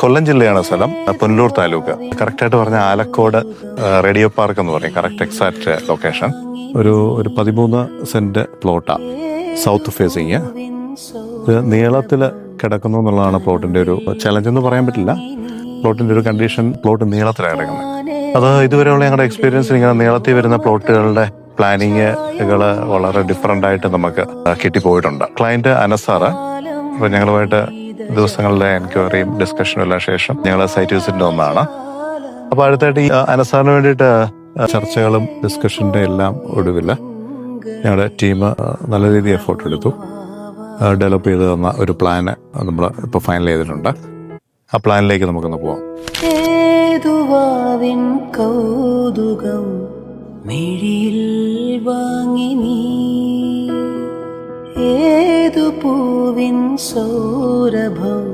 കൊല്ലം ജില്ലയാണ് സ്ഥലം, പുനലൂർ താലൂക്ക്. കറക്റ്റായിട്ട് പറഞ്ഞ ആലക്കോട് റേഡിയോ പാർക്ക് എന്ന് പറയും കറക്റ്റ് എക്സാക്ട് ലൊക്കേഷൻ. ഒരു 13 സെന്റ് പ്ലോട്ടാ, സൗത്ത് ഫേസിങ്. ഇത് നീളത്തിൽ കിടക്കുന്നു എന്നുള്ളതാണ് പ്ലോട്ടിന്റെ ഒരു ചലഞ്ച് എന്ന് പറയാൻ പറ്റില്ല. പ്ലോട്ടിന്റെ ഒരു കണ്ടീഷൻ, പ്ലോട്ട് നീളത്തിലാണ് കിടക്കുന്നത്. അത് ഇതുവരെയുള്ള ഞങ്ങളുടെ എക്സ്പീരിയൻസിൽ ഇങ്ങനെ നീളത്തിൽ വരുന്ന പ്ലോട്ടുകളുടെ പ്ലാനിങ്ങുകൾ വളരെ ഡിഫറെൻ്റ് ആയിട്ട് നമുക്ക് കിട്ടിപ്പോയിട്ടുണ്ട്. ക്ലയന്റ് അനസാറ്. അപ്പോൾ ഞങ്ങളുമായിട്ട് ദിവസങ്ങളുടെ എൻക്വയറിയും ഡിസ്കഷനും എല്ലാം ശേഷം ഞങ്ങൾ സൈറ്റ് വിസിറ്റിന് ഒന്നാണ്. അപ്പോൾ അടുത്തായിട്ട് ഈ അനസാറിന് വേണ്ടിയിട്ട് ചർച്ചകളും ഡിസ്കഷൻ്റെ എല്ലാം ഒടുവിൽ ഞങ്ങളുടെ ടീം നല്ല രീതിയിൽ എഫോർട്ട് എടുത്തു. ഡെവലപ്പ് ചെയ്ത് തന്ന ഒരു പ്ലാന് നമ്മൾ ഇപ്പോൾ ഫൈനൽ ചെയ്തിട്ടുണ്ട്. ആ പ്ലാനിലേക്ക് നമുക്കൊന്ന് പോവാം. ഏതുവാവിൻ കൗതുകം മിഴിയിൽ വാങ്ങി നീ, ഏതു പൂവിൻ സൗരഭം